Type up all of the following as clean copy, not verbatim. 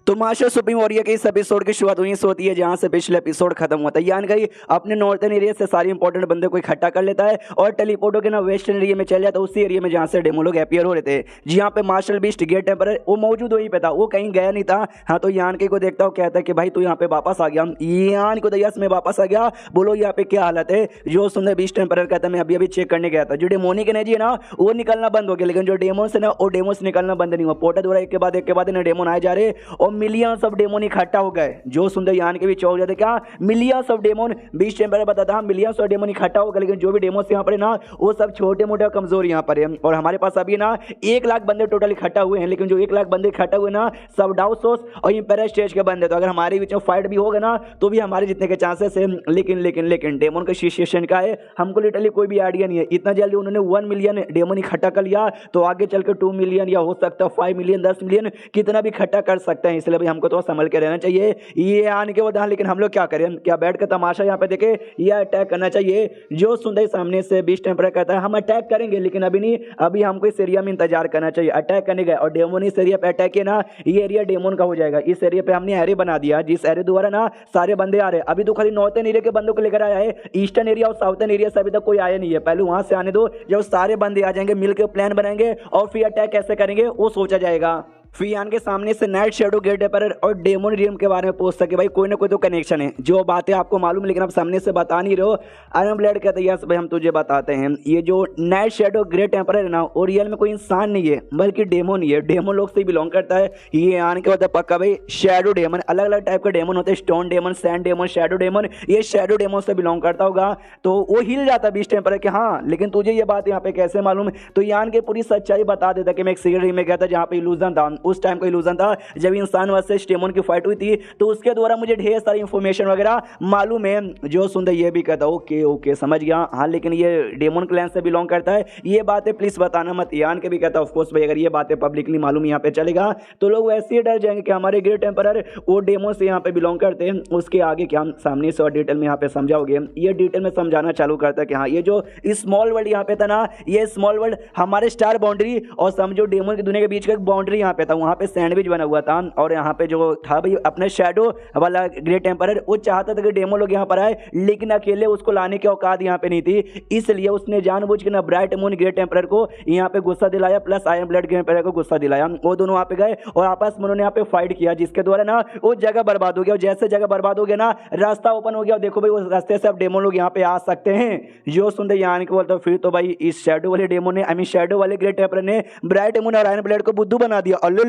तो master supreme warrior के इस एपिसोड की शुरुआत वहीं से होती है जहां से पिछले एपिसोड खत्म हुआ था। यानी कि अपने नॉर्थन एरिया से सारे इंपॉर्टेंट बंदे को इकट्ठा कर लेता है और टेलीपोर्ट होकर ना वेस्टर्न एरिया में चल जाता है, उसी एरिया में जहां से डेमो लोग अपीयर हो रहे थे। जहां पे मार्शल बीस्ट गेट टेम्पर वो मौजूद वहीं पे था, वो कहीं गया नहीं था। हाँ, तो यान के को देखता हूँ, कहता है कि भाई तू यहाँ पे वापस आ गया। यान को यस मैं वापस आ गया, बोलो यहाँ पे क्या हालत है। जो सुंदर बीस्ट टेम्पर कहता है मैं अभी चेक करने गया था। जो डेमोनिक एनर्जी है ना वो निकलना बंद हो गया, लेकिन जो डेमोन से ना वो डेमोस निकलना बंद नहीं हुआ। पोर्टल द्वारा एक के बाद ना डेमोन आए जा रहे और मिलियंस ऑफ डेमोन इकट्ठा हो गए। जो सुंदर यान के भी चौक जाते क्या millions of demon beast temper बताता है मिलियंस ऑफ डेमोन इकट्ठा हो गए, लेकिन जो भी डेमोस यहाँ पर है ना वो सब छोटे मोटे कमजोर यहाँ पर है। और हमारे पास अभी ना 1 लाख बंदे टोटल इकट्ठा हुए हैं, लेकिन जो 1 लाख बंदे इकट्ठा हुए ना सब डाउसोस और इंपेरर स्टेज के बंदे। तो अगर हमारे बीच में फाइट भी होगा ना तो भी हमारे जितने के चांसेस है। लेकिन डेमोन का सिचुएशन का है हमको लिटरली कोई भी आइडिया नहीं है। इतना जल्दी उन्होंने 1 मिलियन डेमोन इकट्ठा कर लिया तो आगे चल के 2 मिलियन या हो सकता है 5 मिलियन 10 मिलियन कितना भी इकट्ठा कर सकते हैं। इसलिए भाई हमको तो संभल के रहना चाहिए ये आने के बाद। लेकिन हम लोग क्या करें, क्या बैठ कर तमाशा यहाँ पे देखे या अटैक करना चाहिए। जो सुंदर सामने से बीस्ट टेम्पर कहता है हम अटैक करेंगे, लेकिन अभी नहीं, अभी हमको इस एरिया में इंतजार करना चाहिए। अटैक करने गए और डेमोन इस एरिया पे अटैक किया ना, ये एरिया डेमोन का हो जाएगा। इस एरिया पे हमने एरे बना दिया जिस एरे द्वारा ना सारे बंदे आ रहे हैं। अभी तो खाली नॉर्थन एरिया के बंदों को लेकर आया है, ईस्टर्न एरिया और साउथर्न एरिया से अभी तक कोई आया नहीं है। पहले वहां से आने दो, जब सारे बंदे आ जाएंगे मिलकर प्लान बनाएंगे और फिर अटैक कैसे करेंगे वो सोचा जाएगा। फिर यान के सामने से नाइट शैडो गेट टेम्पर और डेमोन रियम के बारे में पूछ सके भाई कोई ना कोई तो कनेक्शन है। जो बातें आपको मालूम लेकिन आप सामने से बता नहीं रहे हो। आयरन ब्लेड कहते हैं यस भाई हम तुझे बताते हैं। ये जो नाइट शैडो ग्रेट टेम्पर है ना वो रियल में कोई इंसान नहीं है बल्कि डेमोन ही है। डेमोन लोग से बिलोंग करता है। ये आने के बाद पक्का भाई शैडो डेमन, अलग अलग टाइप के डेमन होते हैं, stone demon, sand demon, shadow demon. ये शैडो डेमन से बिलोंग करता होगा तो वो हिल जाता बीच टेम्पर कि हाँ, लेकिन तुझे ये बात यहाँ पे कैसे मालूम। तो यान के पूरी सच्चाई बता देता कि मैं एक सीरियल में गया था जहाँ पे इल्यूजन था। उस टाइम का इल्यूजन था जब इंसान वर्सेस डेमन की फाइट हुई थी, तो उसके द्वारा मुझे ढेर सारी इंफॉर्मेशन वगैरह मालूम है। जो सुंदर ये भी कहता ओके समझ गया। हाँ, लेकिन ये डेमन क्लैन से बिलोंग करता है, ये बातें प्लीज बताना मत। यान के भी कहता ऑफ कोर्स भाई अगर ये बातें पब्लिकली मालूम यहाँ पे चलेगा तो लोग वैसे ही डर जाएंगे कि हमारे ग्रेट टेम्परर वो डेमन से यहाँ पे बिलोंग करते हैं। उसके आगे क्या सामने से और डिटेल में यहाँ पे समझाओगे। ये डिटेल में समझाना चालू करता है कि हाँ ये जो स्मॉल वर्ल्ड यहाँ पे था ना, ये स्मॉल वर्ल्ड हमारे स्टार बाउंड्री और समझो डेमन की दुनिया के बीच का एक बाउंड्री यहाँ पे था, वहाँ पे सैंडविच बना हुआ था। और यहाँ पे जो था भाई अपने शैडो वाला ग्रेट टेम्परर वो चाहता था कि डेमो लोग यहाँ पर आए, लेकिन अकेले उसको लाने की औकात यहाँ पे नहीं थी। इसलिए उसने जानबूझ के ना ब्राइट मून ग्रेट टेम्परर को यहाँ पे गुस्सा दिलाया प्लस आयरन ब्लड ग्रेट टेम्परर को गुस्सा दिलाया। वो दोनों वहाँ पे गए और आपस में उन्होंने यहाँ पे फाइट किया जिसके द्वारा ना वो जगह बर्बाद हो गया। और जैसे जगह बर्बाद हो गया ना रास्ता ओपन हो गया। देखो भाई उस रास्ते से अब डेमो लोग यहाँ पे आ सकते हैं। जो सुंदर यहाँ के बोलते फिर तो भाई इस शैडो वाले डेमो ने शैडो वाले ग्रेट टेम्परर ने ब्राइट मून और आयरन ब्लड को बुद्धू बना दिया। अल्ले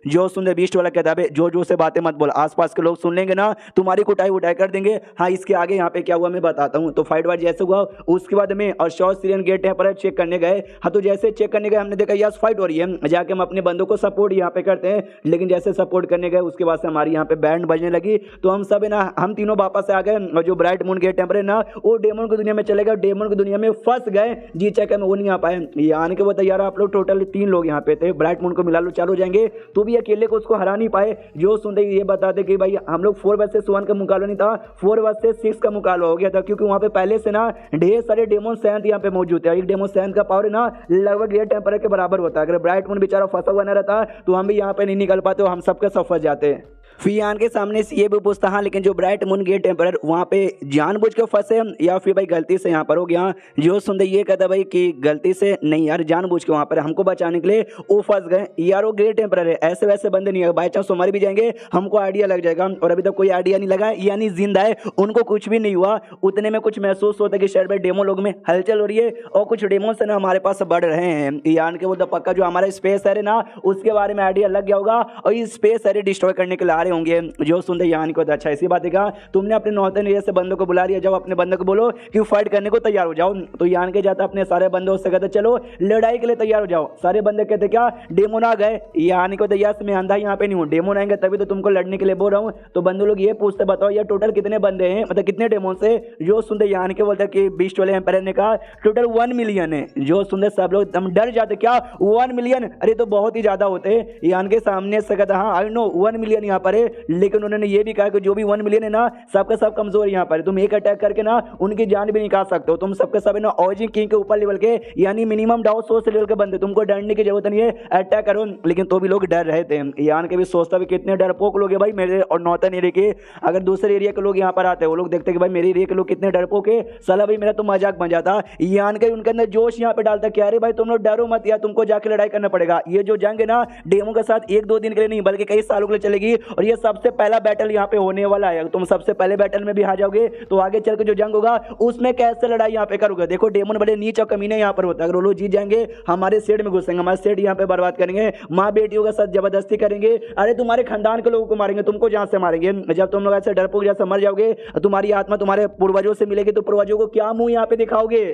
जो सुंदर बीस्ट वाला कहता है जो से बातें मत बोल, आसपास के लोग सुन लेंगे ना तुम्हारी कुटाई उठाई कर देंगे। हाँ, इसके आगे यहाँ पे क्या हुआ मैं बताता हूँ। तो फाइट वाइट जैसे हुआ उसके बाद में और शॉर्ट सीरियन गेट टेम्परर चेक करने गए। हाँ, तो जैसे चेक करने गए हमने देखा यस फाइट हो रही है, जाके हम अपने बंदों को सपोर्ट यहाँ पे करते हैं। लेकिन जैसे सपोर्ट करने गए उसके बाद से हमारी यहाँ पे बैंड बजने लगी तो हम सब है ना हम तीनों वापस आ गए। और जो ब्राइट मून गेट टेम्परर ना वो डेमन की दुनिया में चले गए, डेमन की दुनिया में फंस गए। जी चेक में वो नहीं आ पाए। ये आने के बाद यार आप लोग टोटल 3 लोग यहाँ पे थे, ब्राइट मून को मिला लो चालू जाएंगे तो भी अकेले को उसको हरा नहीं पाए। जो सुनते ये बता दे कि भाई हम लोग 4 वर्सेस 1 का मुकाबला नहीं था, 4 वर्सेस 6 का मुकाबला हो गया था, क्योंकि वहां पे पहले से ना ढेर सारे डेमन सैंथ यहाँ पे मौजूद है। एक डेमन सैंथ का पावर ना लगभग ग्रेट टेम्परर के बराबर होता है। अगर ब्राइट मून बेचारा फंसा हुआ ना रहता तो हम भी यहाँ पे नहीं निकल पाते, हम सबके सब फंस जाते। फिर यान के सामने से ये भी पूछता हाँ लेकिन जो ब्राइट मून गेट टेम्परर वहाँ पे जानबूझ के फंसे या फिर भाई गलती से यहाँ पर हो गया। जो सुंदर ये कहता भाई कि गलती से नहीं यार जानबूझ के वहाँ पर हमको बचाने के लिए वो फंस गए। यार वो ग्रेट टेम्परर है, ऐसे वैसे बंदे नहीं है, बाई चांस हमारे भी जाएंगे हमको आइडिया लग जाएगा। और अभी तक कोई आइडिया नहीं लगा, यानी जिंदा है, उनको कुछ भी नहीं हुआ। उतने में कुछ महसूस होता है कि शायद भाई डेमो लोग में हलचल हो रही है और कुछ डेमो से ना हमारे पास बढ़ रहे हैं। यान के बोलते पक्का जो हमारा स्पेस है ना उसके बारे में आइडिया लग गया होगा और ये स्पेस है डिस्ट्रॉय करने के लिए आ रहे होंगे। जो सुनते यान को अच्छा ऐसी बात है तुमने अपने नॉर्थन एरिया से बंदों को बुला लिया, जाओ अपने बंदों को बोलो कि फाइट करने को तैयार हो जाओ। तो यान के जाता अपने सारे बंदों से कहते चलो लड़ाई के लिए तैयार हो जाओ। सारे बंदे कहते क्या डेमोन आ गए। यान को तैयार मैं अंधा यहाँ पे नहीं हूँ, डेमोन आएंगे तभी तो तुमको लड़ने के लिए बोल रहा हूँ। तो बंदे लोग ये पूछते बताओ यार टोटल कितने बंदे हैं, मतलब कितने डेमोन से। जो सुनते यान के बोलते कि बीस्ट वाले एम्पायर ने कहा टोटल 1 मिलियन है। जो सुनते सब लोग एकदम डर जाते क्या 1 मिलियन, अरे तो बहुत ही ज्यादा होते। यान के सामने से कहता हाँ आई नो 1 मिलियन यहाँ पर है, लेकिन उन्होंने ये भी कहा कि जो भी 1 मिलियन है ना सबका सब कमजोर यहाँ पर, तुम एक अटैक करके ना उनकी जान भी निकाल सकते हो। तुम सबके सब ना ऑजी किंग के ऊपर लेवल के यानी मिनिमम डाउट सोर्स लेवल के बंदे, तुमको डरने की जरूरत नहीं है, अटैक करो। लेकिन तो भी लोग डर रहे थे। यान के भी सोचता भी कितने डरपोक लोग है भाई मेरे और नॉर्थन एरिया के। अगर दूसरे एरिया के लोग यहाँ पर आते हैं वो लोग देखते कि भाई मेरे एरिया के लोग कितने डरपोक है, साला भाई मेरा तो मजाक बन जाता। यान के उनके अंदर जोश यहाँ पे डालता कि अरे भाई तुम लोग डरो मत यार, तुमको जाके लड़ाई करना पड़ेगा। ये जो जंग है ना डेमो के साथ 1-2 दिन के लिए नहीं बल्कि कई सालों के लिए चलेगी, और ये सबसे पहला बैटल यहाँ पे होने वाला है। तुम सबसे पहले बैटल में भी आ जाओगे तो आगे चल के जो जंग होगा उसमें कैसे लड़ाई यहाँ पे करोगे। देखो डेमन बड़े नीच और कमीने यहाँ पर होता है। अगर वो लोग जीत जाएंगे हमारे सेट में घुसेंगे, हमारे सेट यहाँ पे बर्बाद करेंगे, माँ बेटियों के साथ जबरदस्ती करेंगे, अरे तुम्हारे खानदान के लोगों को मारेंगे, तुमको जान से मारेंगे। जब तुम लोग ऐसे डरपोक जैसे मर जाओगे तुम्हारी आत्मा तुम्हारे पूर्वजों से मिलेगी तो पूर्वजों को क्या मुंह यहाँ पे दिखाओगे।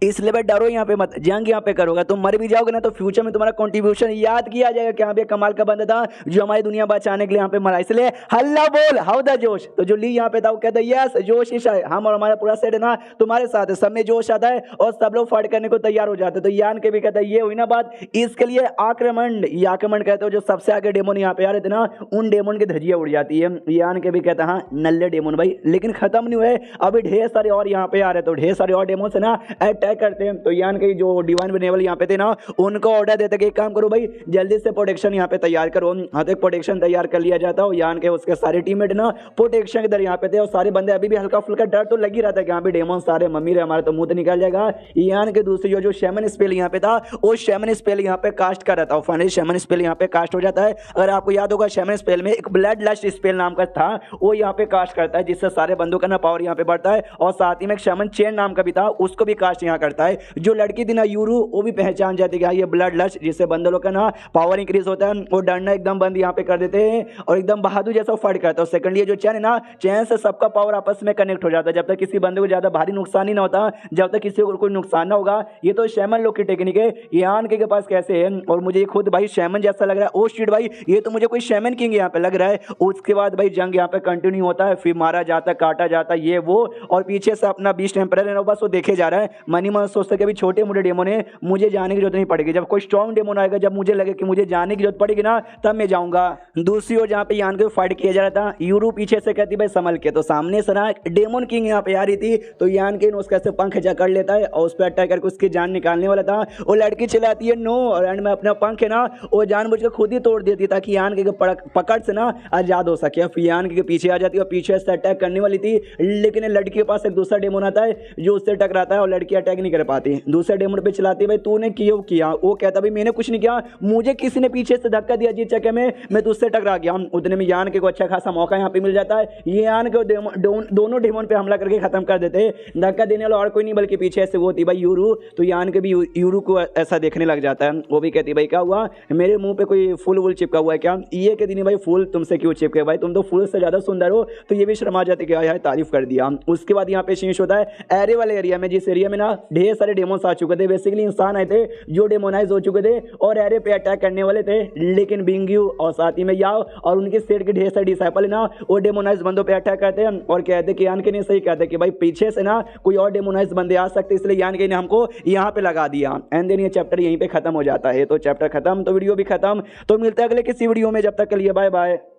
इसलिए भाई डरो यहाँ पे मत, जंग यहाँ पे करोगे तुम मर भी जाओगे ना तो फ्यूचर में तुम्हारा कंट्रीब्यूशन याद किया जाएगा कि हाँ कमाल का बंदा था जो हमारी दुनिया बचाने के लिए यहाँ पे मरा। इसलिए हल्ला बोल हाउ द जोश। तो जो ली यहाँ पे था वो कहता है यस जोश ईशा है, हम और हमारा पूरा सेट है ना तुम्हारे साथ है, सब में जोश आता है और सब लोग फाइट करने को तैयार हो जाते हैं। तो यान के भी कहता है ये हुई ना बात, इसके लिए आक्रमण, ये आक्रमण कहते हो जो सबसे आगे डेमोन यहाँ पे आ रहे थे ना उन डेमोन की धज्जियां उड़ जाती है। यान के भी कहता है हाँ नल्ले डेमोन भाई, लेकिन खत्म नहीं हुए, अभी ढेर सारे और यहाँ पे आ रहे, तो ढेर सारे और डेमोन से ना अटैक करते हैं। तो यान के जो डिवाइन बेनेवल यहाँ पे थे ना उनको ऑर्डर देते कि एक काम करो भाई जल्दी से प्रोटेक्शन यहाँ पे तैयार करो। हाँ तो प्रोटेक्शन तैयार कर लिया जाता है। यान के उसके सारे टीममेट ना प्रोटेक्शन के दर यहाँ पे थे और सारे बंदे अभी भी हल्का फुल्का डर तो लगी रहा था कि यहाँ पे डेमोन सारे मम्मी रहे हमारे तो मुंह तो निकल जाएगा। यान के दूसरी जो शैमन स्पेल यहाँ पे था वो शैमन स्पेल यहाँ पे कास्ट कर रहा था, फाइनली शैमन स्पेल यहाँ पे कास्ट हो जाता है। अगर आपको याद होगा शैमन स्पेल में एक ब्लड लस्ट स्पेल नाम का था वो यहाँ पे कास्ट करता है जिससे सारे बंदों का ना पावर यहाँ पे बढ़ता है, और साथ ही में एक शैमन चेन नाम का भी था उसको भी कास्ट यहाँ करता है। जो लड़की थी ना यूरू वो भी पहचान जाती है ये ब्लड लस्ट जिससे बंदे लोग का ना पावर इंक्रीज होता है, वो डरना एकदम बंद यहाँ पे कर देते हैं और एकदम बहादुर जैसा फाइट करता है। सेकंड ये जो चैन है ना चैन से सबका पावर आपस में कनेक्ट हो जाता है, जब तक किसी बंदे को ज्यादा भारी नुकसान ही ना होता, जब तक किसी को कोई नुकसान ना होगा। ये तो शैमन लोग की टेक्निक है। यान के पास कैसे है और मुझे खुद भाई शैमन जैसा लग रहा है। ओ शिट भाई ये तो मुझे कोई शैमन किंग यहाँ पे लग रहा है। उसके बाद भाई जंग यहाँ पे कंटिन्यू होता है, फिर मारा जाता काटा जाता ये वो, और पीछे से अपना बीस्ट टेम्परर है ना बस वो देखे जा रहा है। मनी मन सोचता कि अभी छोटे मोटे डेमोन है मुझे जाने की जरूरत नहीं पड़ेगी, जब कोई स्ट्रॉन्ग डेमोन आएगा जब मुझे लगे कि मुझे जाने की जरूरत पड़ेगी ना तब मैं जाऊंगा। दूसरी ओर जहाँ पे यान के फाइट किया जा रहा था यूरू पीछे से कहती भाई संभल के, तो सामने से ना डेमोन किंग यहाँ पे आ रही थी तो यान के उसका ऐसे पंख जकड़ लेता है और उस पर अटैक करके उसकी जान निकालने वाला था। वो लड़की चिल्लाती है नो, और एंड में अपना पंख है ना वो जानबूझकर खुद ही तोड़ देती ताकि यान के पकड़ से ना आजाद हो सके। फिर यान के पीछे आ जाती है और पीछे से अटैक करने वाली थी, लेकिन लड़की के पास एक दूसरा डेमोन आता है जो उससे टकराता है और लड़की अटैक नहीं कर पाती। दूसरे डेमोन पे चिल्लाती है भाई तूने क्यों किया, वो कहता भाई मैंने कुछ नहीं किया, मुझे किसी ने पीछे से धक्का दिया जिस चक्कर में मैं तुझसे टकरा गया। उतने में यान के को अच्छा खासा मौका यहाँ पे मिल जाता है, ये यान के दोनों डेमोन पे हमला करके खत्म कर देते हैं। धक्का देने वाला और कोई नहीं बल्कि पीछे से वो थी भाई यूरू। तो यान के भी यूरू को ऐसा देखने लग जाता है, वो भी कहती भाई क्या हुआ मेरे मुंह पे कोई फूल वूल चिपका हुआ है क्या, ये कहती नहीं भाई फूल तुमसे क्यों चिपके भाई तुम तो फूल से ज्यादा सुंदर हो। तो ये भी शर्मा जाती क्या यार तारीफ कर दिया। उसके बाद यहाँ पे शीश होता है एरे वाले एरिया में, जिस एरिया में ना ढेर सारे डेमोन्स आ चुके थे, बेसिकली इंसान आए थे जो डेमोनाइज हो चुके थे और एरे पे अटैक करने वाले थे, लेकिन बिंग्यू और साथ ही में याओ और उनके सेट के ढेर सारे डिसाइपल है ना वो डेमोनाइज बंदों पे अटैक करते हैं और कहते कि यान के ने सही कहते कि भाई पीछे से ना कोई और डेमोनाइज बंदे आ सकते, इसलिए यान के ने हमको यहाँ पे लगा दिया। एंड देन ये चैप्टर यहीं पे खत्म हो जाता है। तो चैप्टर खत्म तो वीडियो भी खत्म। तो मिलता है अगले किसी वीडियो में, जब तक के लिए बाय बाय।